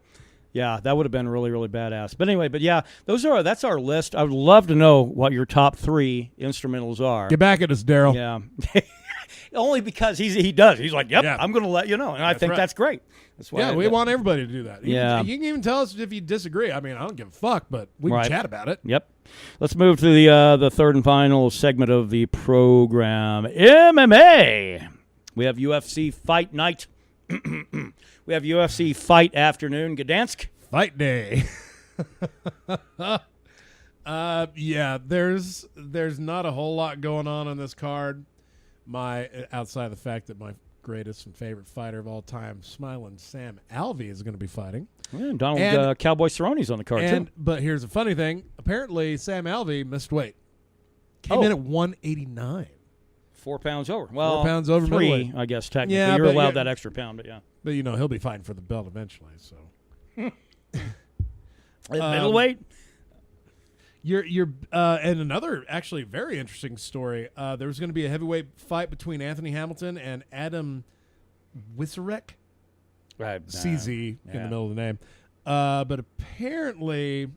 Yeah, that would have been really, really badass. But anyway, that's our list. I would love to know what your top 3 instrumentals are. Get back at us, Daryl. Yeah. Only because he does. He's like, yep, yeah. I'm going to let you know. And I think that's great. That's why we want everybody to do that. You can even tell us if you disagree. I mean, I don't give a fuck, but we can chat about it. Yep. Let's move to the third and final segment of the program. MMA. We have UFC Fight Night. We have UFC Fight Afternoon. Gdansk. Fight Day. There's not a whole lot going on this card. Outside of the fact that my greatest and favorite fighter of all time, Smiling Sam Alvey, is going to be fighting. Yeah, Donald Cowboy Cerrone's on the card too. But here's the funny thing. Apparently, Sam Alvey missed weight. Came in at 189. 4 pounds over. Well, 4 pounds over 3, middleweight. I guess, technically. Yeah, You're allowed that extra pound, but yeah. But, he'll be fighting for the belt eventually. So, middleweight? And another actually very interesting story. There was going to be a heavyweight fight between Anthony Hamilton and Adam Wisarek. Right. CZ in the middle of the name. But apparently,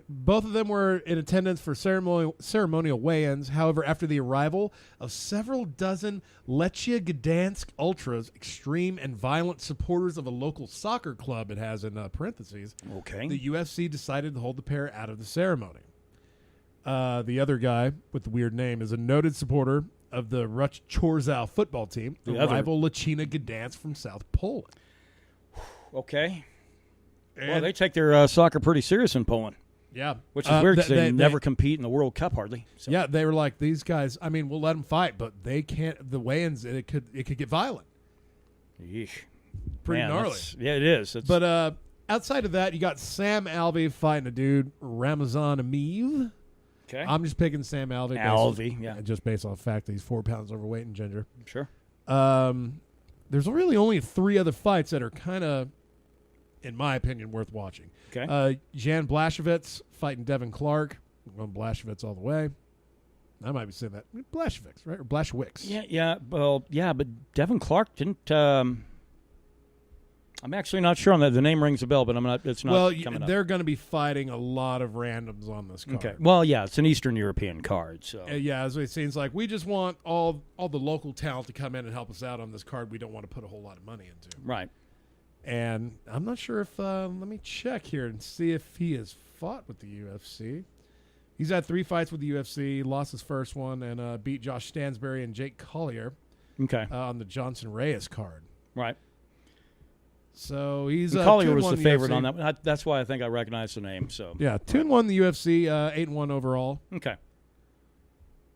both of them were in attendance for ceremonial weigh-ins. However, after the arrival of several dozen Lechia Gdansk Ultras, extreme and violent supporters of a local soccer club, it has in parentheses, the UFC decided to hold the pair out of the ceremony. The other guy with the weird name is a noted supporter of the Ruch Chorzów football team, the rival Lechina Gdansk from South Poland. Okay. Well, they take their soccer pretty serious in Poland. Yeah. Which is weird because they never compete in the World Cup hardly. So. Yeah, they were like, these guys, I mean, we'll let them fight, but they can't, the weigh-ins, it could get violent. Yeesh. Pretty gnarly. Yeah, it is. But outside of that, you got Sam Alvey fighting a dude, Ramazan Ameev. Okay. I'm just picking Sam Alvey. Just based on the fact that he's 4 pounds overweight and ginger. Sure. There's really only 3 other fights that are kind of, in my opinion, worth watching. Okay. Jan Blachowicz fighting Devin Clark. I'm going Blachowicz all the way. I might be saying that. Blachowicz, right? Or Blachowicz. Yeah. Well, yeah, but Devin Clark didn't. I I'm actually not sure on that. The name rings a bell, but it's not Well, coming up. they're going to be fighting a lot of randoms on this card. Okay. Well, yeah, it's an Eastern European card, so. Yeah, as it seems like we just want all the local talent to come in and help us out on this card we don't want to put a whole lot of money into. Right. And I'm not sure if let me check here and see if he has fought with the UFC. He's had 3 fights with the UFC, lost his first one, and beat Josh Stansberry and Jake Collier Okay. on the Johnson Reyes card. Right. So he's Collier 2-1 was the in favorite UFC. on that one. That's why I think I recognize the name. So. Yeah, 2-1 in the UFC, 8-1 overall. Okay.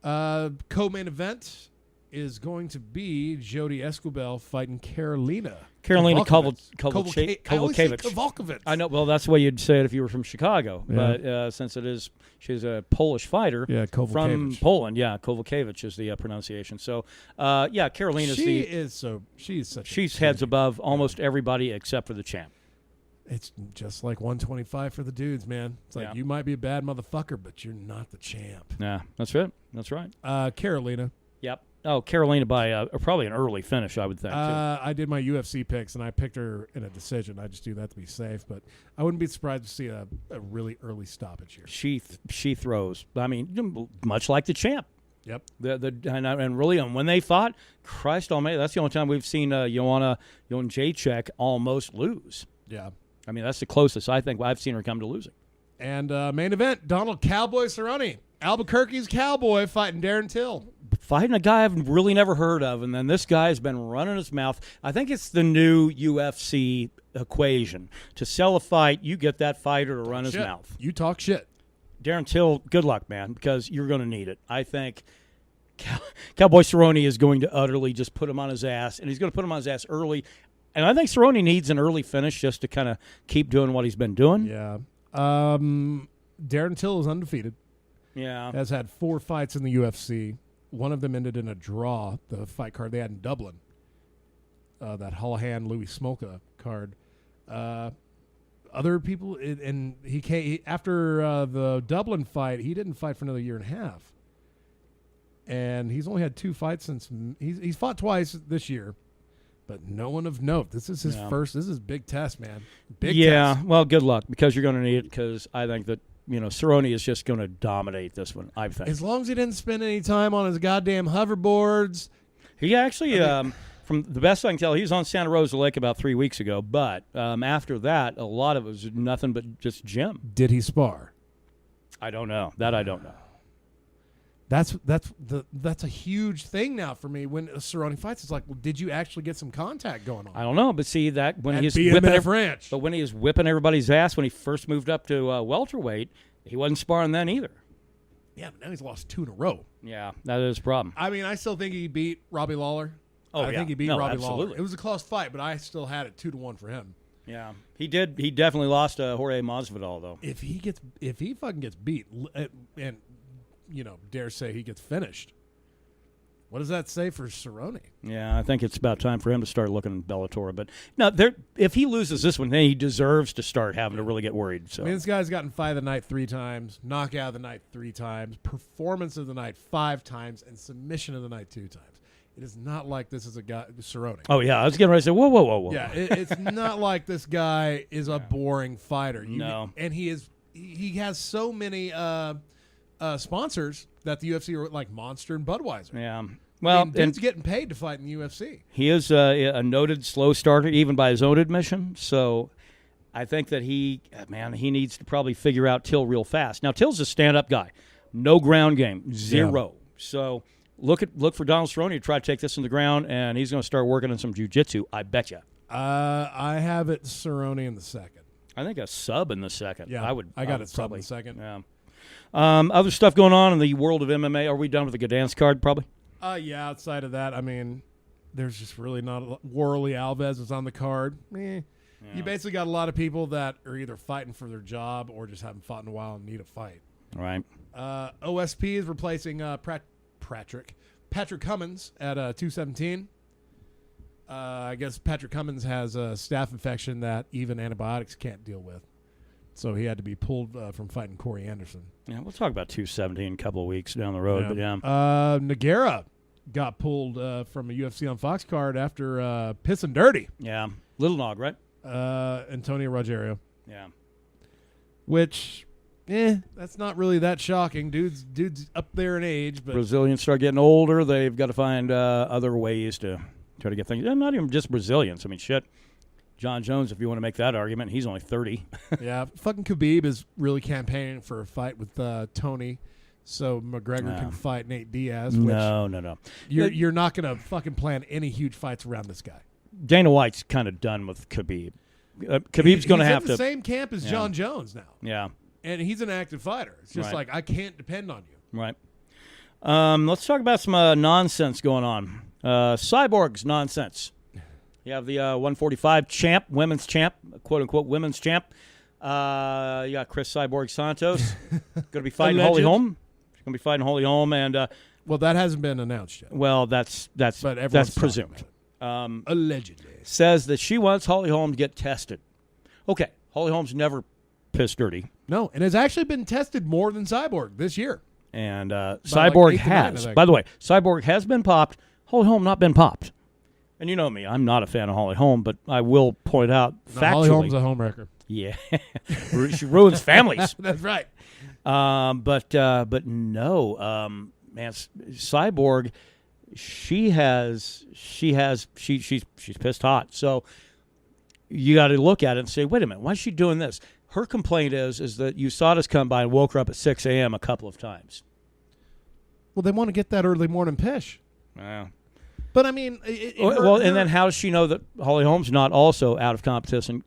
Co-main event is going to be Jody Escobar fighting Karolina Kowalkiewicz. I know. Well, that's the way you'd say it if you were from Chicago. Yeah. But since she's a Polish fighter from Poland. Yeah, Kowalkiewicz is the pronunciation. So, Karolina's she's heads above almost everybody except for the champ. It's just like 125 for the dudes, man. It's like you might be a bad motherfucker, but you're not the champ. Yeah, that's it. That's right. Karolina. Yep. Oh, Karolina by probably an early finish, I would think. Too. I did my UFC picks, and I picked her in a decision. I just do that to be safe, but I wouldn't be surprised to see a really early stoppage here. She throws. I mean, much like the champ. Yep. And really, when they fought, Christ Almighty, that's the only time we've seen Joanna Jędrzejczyk almost lose. Yeah. I mean, that's the closest I think I've seen her come to losing. And main event, Donald Cowboy Cerrone. Albuquerque's Cowboy fighting Darren Till. Fighting a guy I've really never heard of, and then this guy has been running his mouth. I think it's the new UFC equation. To sell a fight, you get that fighter to run his mouth. You talk shit. Darren Till, good luck, man, because you're going to need it. I think Cowboy Cerrone is going to utterly just put him on his ass, and he's going to put him on his ass early. And I think Cerrone needs an early finish just to kind of keep doing what he's been doing. Yeah. Darren Till is undefeated. Yeah. Has had 4 fights in the UFC. One of them ended in a draw, the fight card they had in Dublin. That Holohan Louis Smolka card. Other people, and he after the Dublin fight, he didn't fight for another year and a half. And he's only had 2 fights since he's fought twice this year, but no one of note. This is his first. This is a big test, man. Big test. Well, good luck because you're going to need it. Because I think that Cerrone is just going to dominate this one. I think as long as he didn't spend any time on his goddamn hoverboards. He actually, from the best I can tell, he was on Santa Rosa Lake about 3 weeks ago. But after that, a lot of it was nothing but just gym. Did he spar? I don't know. That I don't know. That's a huge thing now for me when Cerrone fights. It's like, well, did you actually get some contact going on? I don't know, but see that when he's whipping when he was whipping everybody's ass when he first moved up to welterweight, he wasn't sparring then either. Yeah, but now he's lost 2 in a row. Yeah, that is a problem. I mean, I still think he beat Robbie Lawler. I think he beat Robbie Lawler. It was a close fight, but I still had it 2-1 for him. Yeah, he did. He definitely lost Jorge Masvidal though. If he fucking gets beat and dare say he gets finished. What does that say for Cerrone? Yeah, I think it's about time for him to start looking at Bellator. But no, if he loses this one, then he deserves to start having to really get worried. So I mean, this guy's gotten fight of the night 3 times, knockout of the night 3 times, performance of the night 5 times, and submission of the night 2 times. It is not like this is a guy, Cerrone. Oh, yeah. I was getting ready to say, whoa. Yeah, it's not like this guy is a boring fighter. No. And he has so many sponsors that the UFC are like Monster and Budweiser. Yeah. Well, dude's getting paid to fight in the UFC. He is a noted slow starter, even by his own admission. So I think that he needs to probably figure out Till real fast. Now, Till's a stand-up guy. No ground game. 0. Yeah. So look for Donald Cerrone to try to take this in the ground, and he's going to start working on some jiu-jitsu, I bet you. I have it Cerrone in the second. I think a sub in the second. Yeah, I got it sub in the second. Yeah. Other stuff going on in the world of MMA. Are we done with the Gdansk card, probably? Yeah, outside of that, I mean, there's just really not a lot. Warley Alves is on the card. Yeah. You basically got a lot of people that are either fighting for their job or just haven't fought in a while and need a fight. Right. OSP is replacing Patrick Cummins at 217. I guess Patrick Cummins has a staph infection that even antibiotics can't deal with. So he had to be pulled from fighting Corey Anderson. Yeah, we'll talk about 217 in a couple of weeks down the road. Yeah. But yeah. Nogueira got pulled from a UFC on Fox card after pissing dirty. Yeah. Little Nog, right? Antonio Rogerio. Yeah. Which, that's not really that shocking. Dude's up there in age, but Brazilians start getting older. They've got to find other ways to try to get things. Not even just Brazilians. I mean, shit. John Jones, if you want to make that argument, he's only 30. yeah, fucking Khabib is really campaigning for a fight with Tony, so McGregor can fight Nate Diaz. Which No. You're not going to fucking plan any huge fights around this guy. Dana White's kind of done with Khabib. Khabib's going to have to. He's in the same camp as John Jones now. Yeah. And he's an active fighter. It's just like, I can't depend on you. Right. Let's talk about some nonsense going on. Cyborg's nonsense. You have the 145 champ, women's champ, quote-unquote women's champ. You got Chris Cyborg Santos. Going to be fighting Holly Holm. She's going to be fighting Holly Holm. And, well, that hasn't been announced yet. Well, that's presumed. Allegedly. Says that she wants Holly Holm to get tested. Okay, Holly Holm's never pissed dirty. No, and has actually been tested more than Cyborg this year. And Cyborg has. By the way, Cyborg has been popped. Holly Holm not been popped. And you know me, I'm not a fan of Holly Holm, but I will point out factually. Holly Holm's a homewrecker. Yeah. She ruins families. That's right. But no, man, Cyborg, she's pissed hot. So you got to look at it and say, wait a minute, why is she doing this? Her complaint is that USADA's come by and woke her up at 6 a.m. a couple of times. Well, they want to get that early morning pish. Yeah. But I mean, and then how does she know that Holly Holm's not also out of competition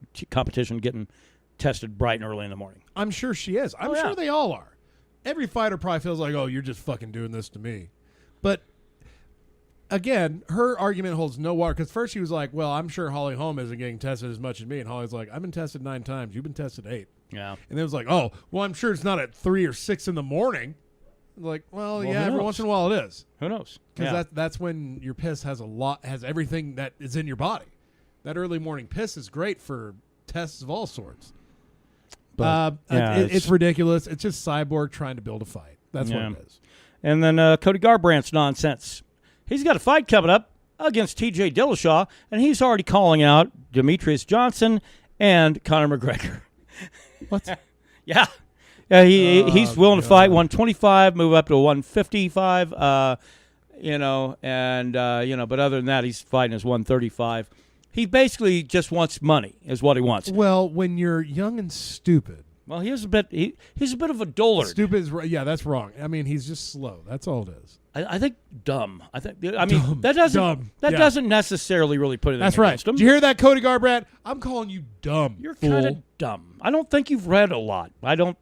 getting tested bright and early in the morning? I'm sure she is. I'm sure they all are. Every fighter probably feels like, oh, you're just fucking doing this to me. But again, her argument holds no water, because first she was like, well, I'm sure Holly Holm isn't getting tested as much as me. And Holly's like, I've been tested 9 times. You've been tested 8. Yeah. And then it was like, oh, well, I'm sure it's not at 3 or 6 in the morning. Like, well, yeah, every once in a while it is. Who knows? Because that's when your piss has everything that is in your body. That early morning piss is great for tests of all sorts. But it's ridiculous. It's just Cyborg trying to build a fight. That's what it is. And then Cody Garbrandt's nonsense. He's got a fight coming up against T.J. Dillashaw, and he's already calling out Demetrius Johnson and Conor McGregor. What? Yeah. He's willing to fight 125, move up to 155, but other than that, he's fighting as 135. He basically just wants money, is what he wants. Well, when you're young and stupid. Well, he's a bit of a dullard. Stupid is that's wrong. I mean, he's just slow. That's all it is. I think dumb. That doesn't necessarily really put it. That's right. Him. Did you hear that, Cody Garbrandt? I'm calling you dumb. You're kind of dumb. I don't think you've read a lot. I don't.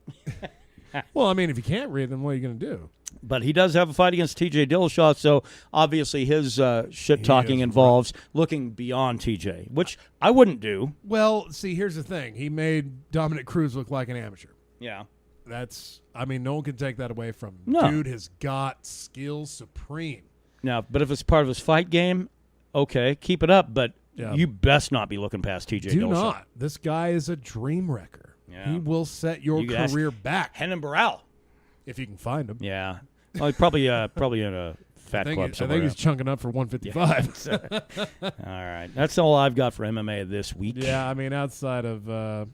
Well, I mean, if you can't read, then what are you going to do? But he does have a fight against T.J. Dillashaw, so obviously his shit-talking involves looking beyond T.J., which I wouldn't do. Well, see, here's the thing. He made Dominic Cruz look like an amateur. Yeah. No one can take that away from him. No. Dude has got skill supreme. Now, but if it's part of his fight game, okay, keep it up, but you best not be looking past T.J. Dillashaw. Do not. This guy is a dream wrecker. Yeah. He will set your career back. Henan Barral. If you can find him. Yeah. Well, he's probably in a fat club somewhere. I think he's chunking up for 155. Yeah. All right. That's all I've got for MMA this week. Yeah, I mean, outside of... of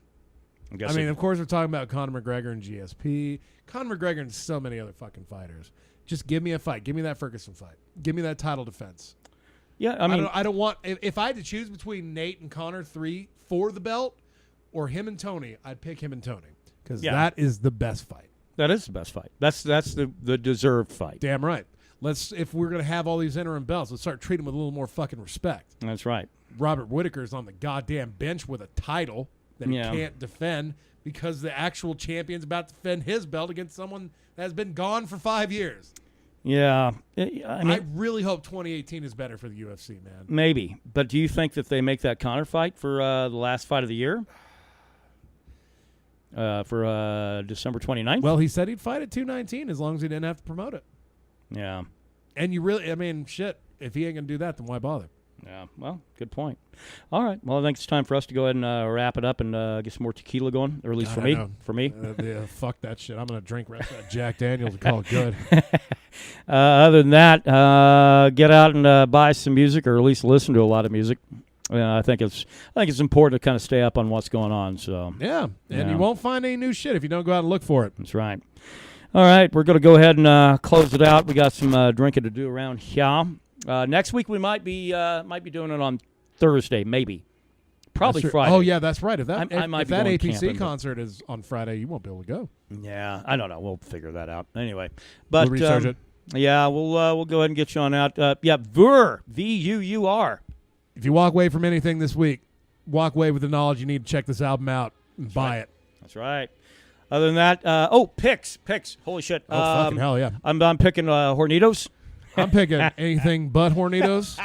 course, we're talking about Conor McGregor and GSP. Conor McGregor and so many other fucking fighters. Just give me a fight. Give me that Ferguson fight. Give me that title defense. Yeah, I mean... I don't want... If I had to choose between Nate and Conor 3 for the belt or him and Tony, I'd pick him and Tony. Because that is the best fight. That is the best fight. That's the deserved fight. Damn right. If we're going to have all these interim belts, let's start treating them with a little more fucking respect. That's right. Robert Whittaker's on the goddamn bench with a title that he can't defend because the actual champion's about to defend his belt against someone that has been gone for 5 years. Yeah. I really hope 2018 is better for the UFC, man. Maybe. But do you think that they make that Conor fight for the last fight of the year? For December 29th? Well, he said he'd fight at 219 as long as he didn't have to promote it. Yeah. And you really, if he ain't going to do that, then why bother? Yeah, well, good point. All right. Well, I think it's time for us to go ahead and wrap it up and get some more tequila going, or at least for me. Fuck that shit. I'm going to drink rest of that Jack Daniels and call it good. Other than that, get out and buy some music, or at least listen to a lot of music. I think it's important to kind of stay up on what's going on. So yeah, and you won't find any new shit if you don't go out and look for it. That's right. All right, we're going to go ahead and close it out. We got some drinking to do around here. Next week we might be doing it on Thursday, maybe. Probably Friday. Oh yeah, that's right. If that if that going APC camping, concert is on Friday, you won't be able to go. Yeah, I don't know. We'll figure that out anyway. But We'll research it. Yeah, we'll go ahead and get you on out. VUUR, VUUR. If you walk away from anything this week, walk away with the knowledge you need to check this album out and buy it. That's right. Other than that, picks. Holy shit. Oh, fucking hell, yeah. I'm picking Hornitos. I'm picking anything but Hornitos.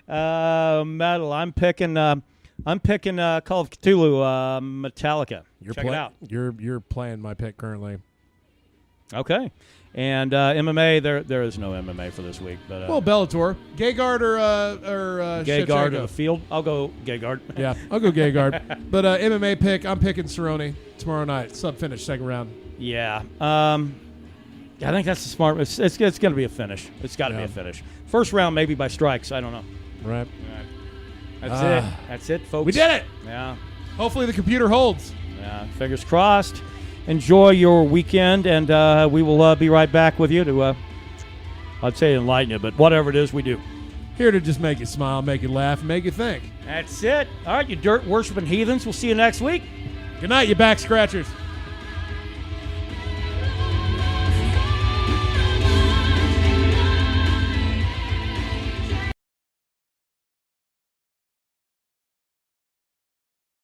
Metal. I'm picking Call of Cthulhu, Metallica. Check it out. You're playing my pick currently. Okay. And MMA, there is no MMA for this week. But well, Bellator, Gegard or Gegard Shevchenko? of the field. I'll go Gegard. Yeah, I'll go Gegard. But MMA pick, I'm picking Cerrone tomorrow night. Sub finish, second round. Yeah. I think that's the smart. It's going to be a finish. It's got to be a finish. First round maybe by strikes. I don't know. Right. That's it. That's it, folks. We did it. Yeah. Hopefully the computer holds. Yeah. Fingers crossed. Enjoy your weekend, and we will be right back with you to, I'd say enlighten you, but whatever it is, we do. Here to just make you smile, make you laugh, and make you think. That's it. All right, you dirt-worshiping heathens. We'll see you next week. Good night, you back scratchers.